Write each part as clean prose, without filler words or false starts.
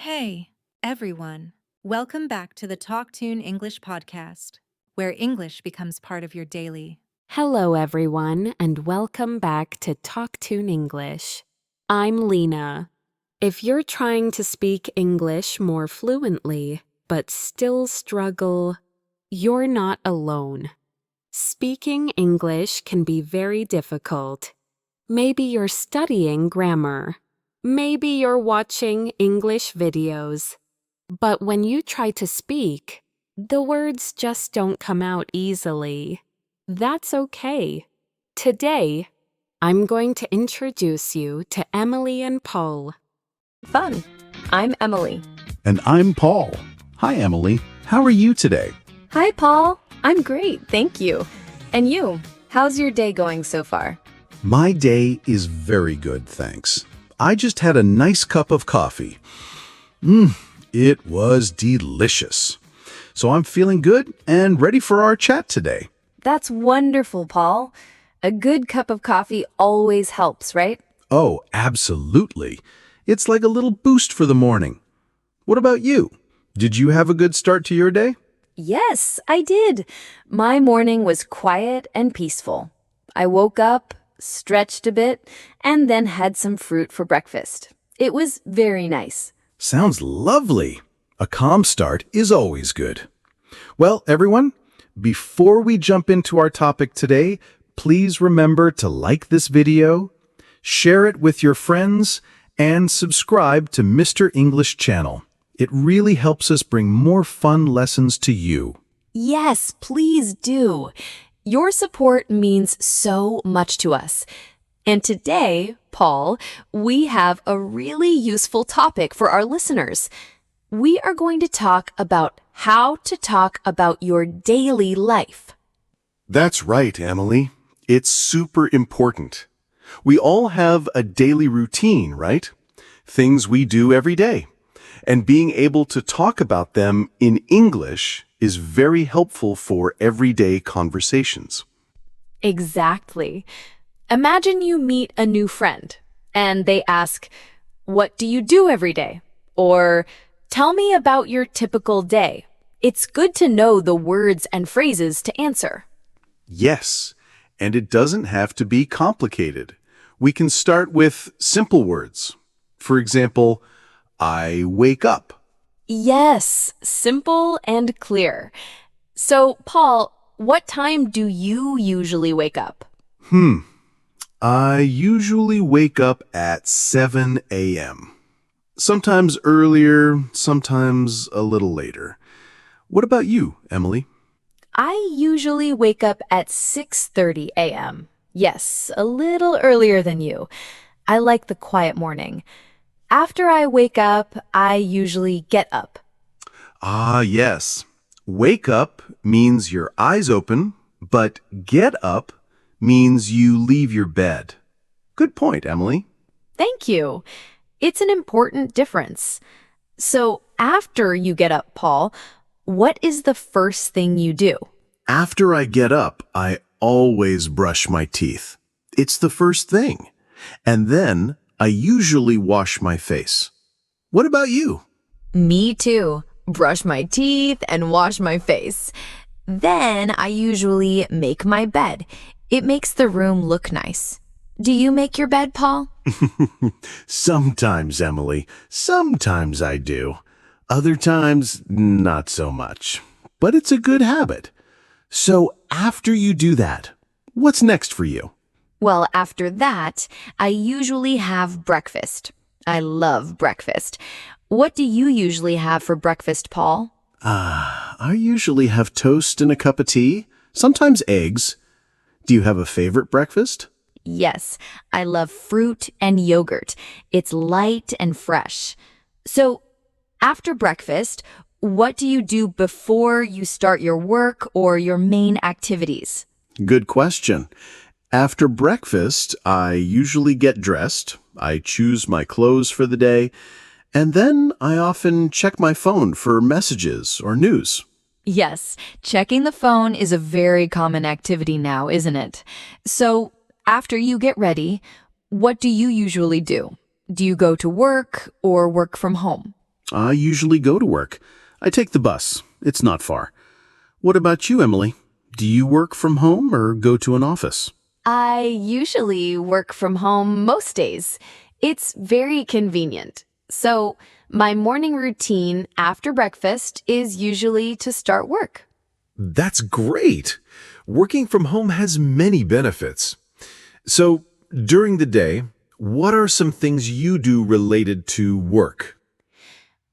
Hey, everyone. Welcome back to the TalkTune English podcast, where English becomes part of your daily. Hello, everyone, and welcome back to TalkTune English. I'm Lena. If you're trying to speak English more fluently, but still struggle, you're not alone. Speaking English can be very difficult. Maybe you're studying grammar. Maybe you're watching English videos. But when you try to speak, the words just don't come out easily. That's okay. Today, I'm going to introduce you to Emily and Paul. Fun. I'm Emily. And I'm Paul. Hi, Emily. How are you today? Hi, Paul. I'm great, thank you. And you? How's your day going so far? My day is very good, thanks. I just had a nice cup of coffee. It was delicious. So I'm feeling good and ready for our chat today. That's wonderful, Paul. A good cup of coffee always helps, right? Oh, absolutely. It's like a little boost for the morning. What about you? Did you have a good start to your day? Yes, I did. My morning was quiet and peaceful. I woke up, stretched a bit, and then had some fruit for breakfast. It was very nice. Sounds lovely. A calm start is always good. Well, everyone, before we jump into our topic today, please remember to like this video, share it with your friends, and subscribe to Mr. English channel. It really helps us bring more fun lessons to you. Yes, please do. Your support means so much to us. And today, Paul, we have a really useful topic for our listeners. We are going to talk about how to talk about your daily life. That's right, Emily. It's super important. We all have a daily routine, right? Things we do every day. And being able to talk about them in English is very helpful for everyday conversations. Exactly. Imagine you meet a new friend and they ask, "What do you do every day?" Or, "Tell me about your typical day." It's good to know the words and phrases to answer. Yes, and it doesn't have to be complicated. We can start with simple words. For example, I wake up. Yes, simple and clear. So, Paul, what time do you usually wake up? I usually wake up at 7 a.m. Sometimes earlier, sometimes a little later. What about you, Emily? I usually wake up at 6:30 a.m. Yes, a little earlier than you. I like the quiet morning. After I wake up, I usually get up. Ah, yes. Wake up means your eyes open, but get up means you leave your bed. Good point, Emily. Thank you. It's an important difference. So, after you get up, Paul, what is the first thing you do? After I get up, I always brush my teeth. It's the first thing. And then I usually wash my face. What about you? Me too. Brush my teeth and wash my face. Then I usually make my bed. It makes the room look nice. Do you make your bed, Paul? Sometimes, Emily. Sometimes I do. Other times, not so much. But it's a good habit. So after you do that, what's next for you? Well, after that, I usually have breakfast. I love breakfast. What do you usually have for breakfast, Paul? I usually have toast and a cup of tea, sometimes eggs. Do you have a favorite breakfast? Yes, I love fruit and yogurt. It's light and fresh. So, after breakfast, what do you do before you start your work or your main activities? Good question. After breakfast, I usually get dressed. I choose my clothes for the day. And then I often check my phone for messages or news. Yes, checking the phone is a very common activity now, isn't it? So, after you get ready, what do you usually do? Do you go to work or work from home? I usually go to work. I take the bus. It's not far. What about you, Emily? Do you work from home or go to an office? I usually work from home most days. It's very convenient. So, my morning routine after breakfast is usually to start work. That's great. Working from home has many benefits. So, during the day, what are some things you do related to work?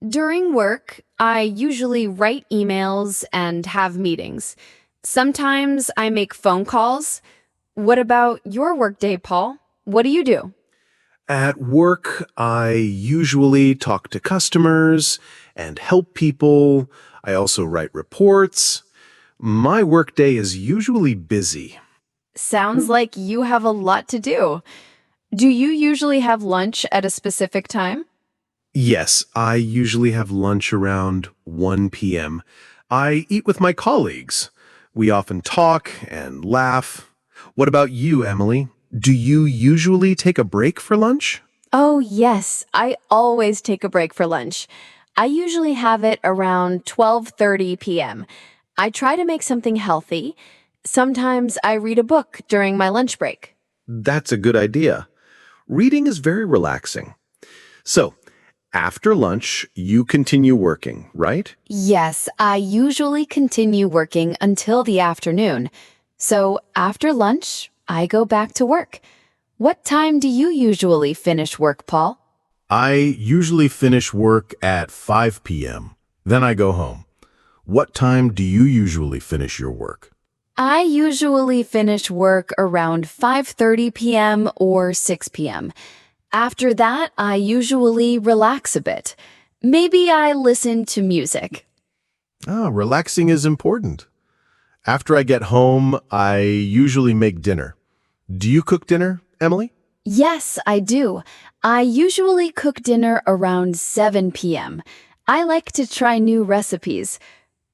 During work, I usually write emails and have meetings. Sometimes I make phone calls. What about your workday, Paul? What do you do? At work, I usually talk to customers and help people. I also write reports. My workday is usually busy. Sounds like you have a lot to do. Do you usually have lunch at a specific time? Yes, I usually have lunch around 1 p.m. I eat with my colleagues. We often talk and laugh. What about you, Emily? Do you usually take a break for lunch? Oh, yes. I always take a break for lunch. I usually have it around 12:30 p.m. I try to make something healthy. Sometimes I read a book during my lunch break. That's a good idea. Reading is very relaxing. So, after lunch, you continue working, right? Yes, I usually continue working until the afternoon. So after lunch, I go back to work. What time do you usually finish work, Paul? I usually finish work at 5 p.m. Then I go home. What time do you usually finish your work? I usually finish work around 5:30 p.m. or 6 p.m. After that, I usually relax a bit. Maybe I listen to music. Relaxing is important. After I get home, I usually make dinner. Do you cook dinner, Emily? Yes, I do. I usually cook dinner around 7 p.m. I like to try new recipes.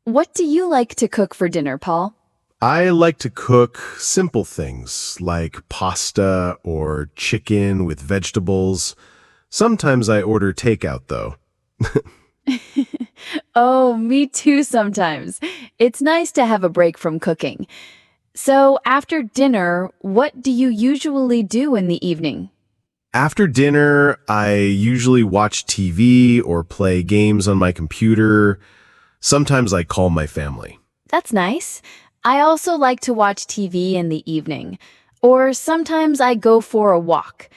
What do you like to cook for dinner, Paul? I like to cook simple things like pasta or chicken with vegetables. Sometimes I order takeout, though. Oh, me too sometimes. It's nice to have a break from cooking. So, after dinner, what do you usually do in the evening? After dinner, I usually watch TV or play games on my computer. Sometimes I call my family. That's nice. I also like to watch TV in the evening, or sometimes I go for a walk.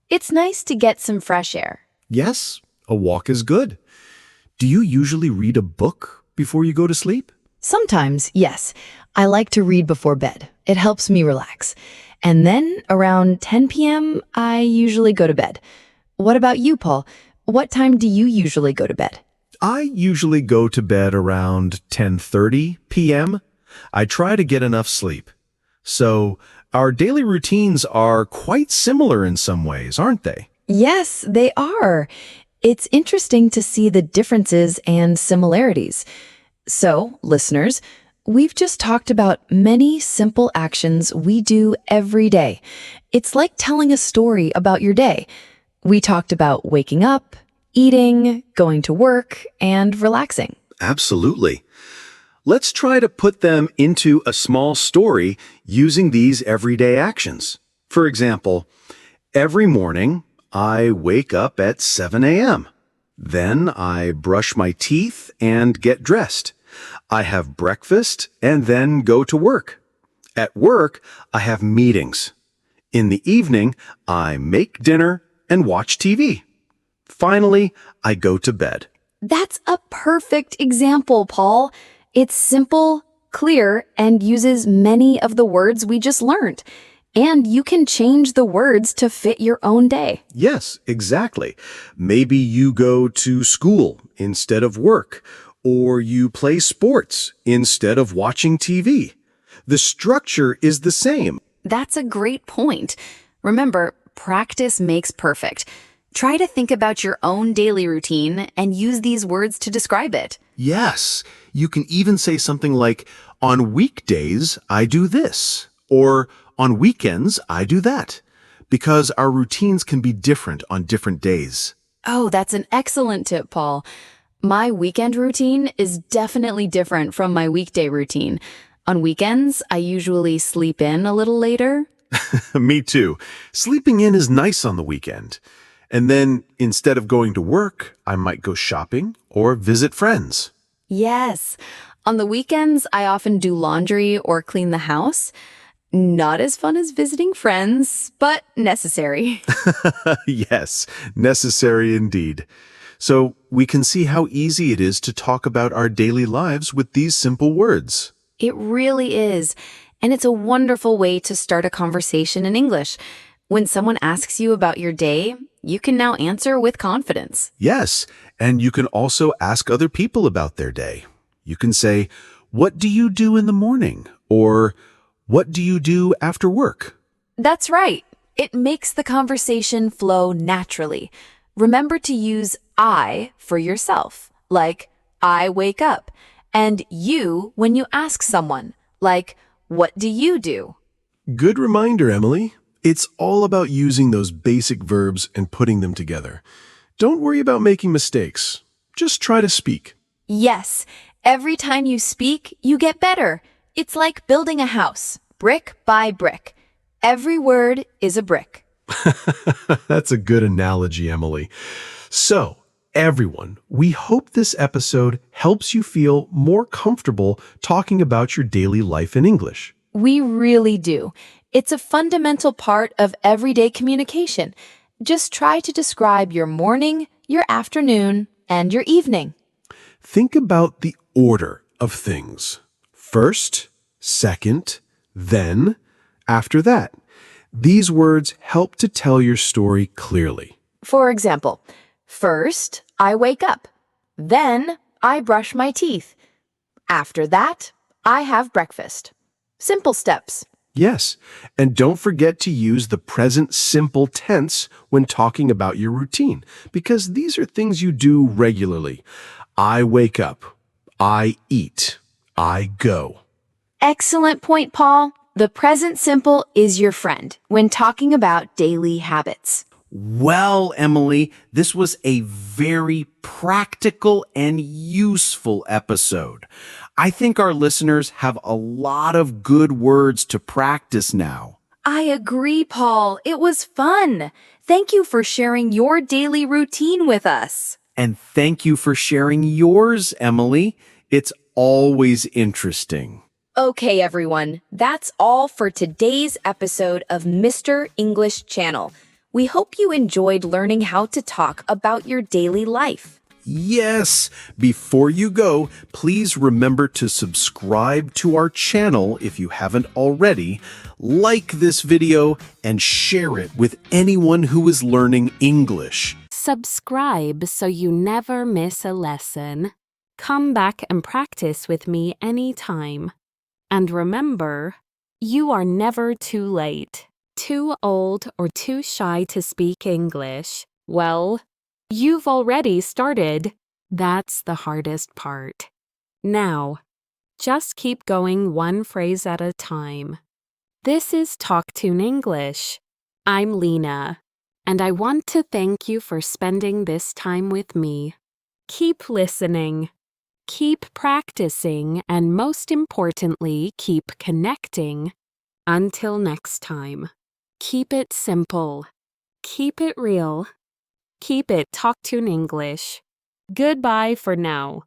It's nice to get some fresh air. Yes, a walk is good. Do you usually read a book before you go to sleep? Sometimes, yes. I like to read before bed. It helps me relax. And then around 10 p.m., I usually go to bed. What about you, Paul? What time do you usually go to bed? I usually go to bed around 10:30 p.m. I try to get enough sleep. So, our daily routines are quite similar in some ways, aren't they? Yes, they are. It's interesting to see the differences and similarities. So, listeners, we've just talked about many simple actions we do every day. It's like telling a story about your day. We talked about waking up, eating, going to work, and relaxing. Absolutely. Let's try to put them into a small story using these everyday actions. For example, every morning I wake up at 7 a.m. Then I brush my teeth and get dressed. I have breakfast and then go to work. At work, I have meetings. In the evening, I make dinner and watch TV. Finally, I go to bed. That's a perfect example, Paul. It's simple, clear, and uses many of the words we just learned. And you can change the words to fit your own day. Yes, exactly. Maybe you go to school instead of work, or you play sports instead of watching TV. The structure is the same. That's a great point. Remember, practice makes perfect. Try to think about your own daily routine and use these words to describe it. Yes, you can even say something like, on weekdays, I do this, or on weekends, I do that, because our routines can be different on different days. Oh, that's an excellent tip, Paul. My weekend routine is definitely different from my weekday routine. On weekends, I usually sleep in a little later. Me too. Sleeping in is nice on the weekend. And then, instead of going to work, I might go shopping or visit friends. Yes. On the weekends, I often do laundry or clean the house. Not as fun as visiting friends, but necessary. Yes, necessary indeed. So we can see how easy it is to talk about our daily lives with these simple words. It really is. And it's a wonderful way to start a conversation in English. When someone asks you about your day, you can now answer with confidence. Yes, and you can also ask other people about their day. You can say, "What do you do in the morning?" Or, "What do you do after work?" That's right. It makes the conversation flow naturally. Remember to use I for yourself, like I wake up, and you when you ask someone, like what do you do? Good reminder, Emily. It's all about using those basic verbs and putting them together. Don't worry about making mistakes. Just try to speak. Yes, every time you speak, you get better. It's like building a house, brick by brick. Every word is a brick. That's a good analogy, Emily. So, everyone, we hope this episode helps you feel more comfortable talking about your daily life in English. We really do. It's a fundamental part of everyday communication. Just try to describe your morning, your afternoon, and your evening. Think about the order of things. First, second, then, after that. These words help to tell your story clearly. For example, first, I wake up. Then, I brush my teeth. After that, I have breakfast. Simple steps. Yes, and don't forget to use the present simple tense when talking about your routine, because these are things you do regularly. I wake up. I eat. I go. Excellent point, Paul. The present simple is your friend when talking about daily habits. Well, Emily, this was a very practical and useful episode. I think our listeners have a lot of good words to practice now. I agree, Paul. It was fun. Thank you for sharing your daily routine with us. And thank you for sharing yours, Emily. It's always interesting. Okay, everyone. That's all for today's episode of Mr. English Channel. We hope you enjoyed learning how to talk about your daily life. Yes, before you go, please remember to subscribe to our channel if you haven't already, like this video, and share it with anyone who is learning English. Subscribe so you never miss a lesson. Come back and practice with me anytime. And remember, you are never too late, too old, or too shy to speak English. Well, you've already started. That's the hardest part. Now, just keep going one phrase at a time. This is TalkTune English. I'm Lena, and I want to thank you for spending this time with me. Keep listening. Keep practicing, and most importantly, keep connecting. Until next time, keep it simple, keep it real, keep it TalkTune English. Goodbye for now.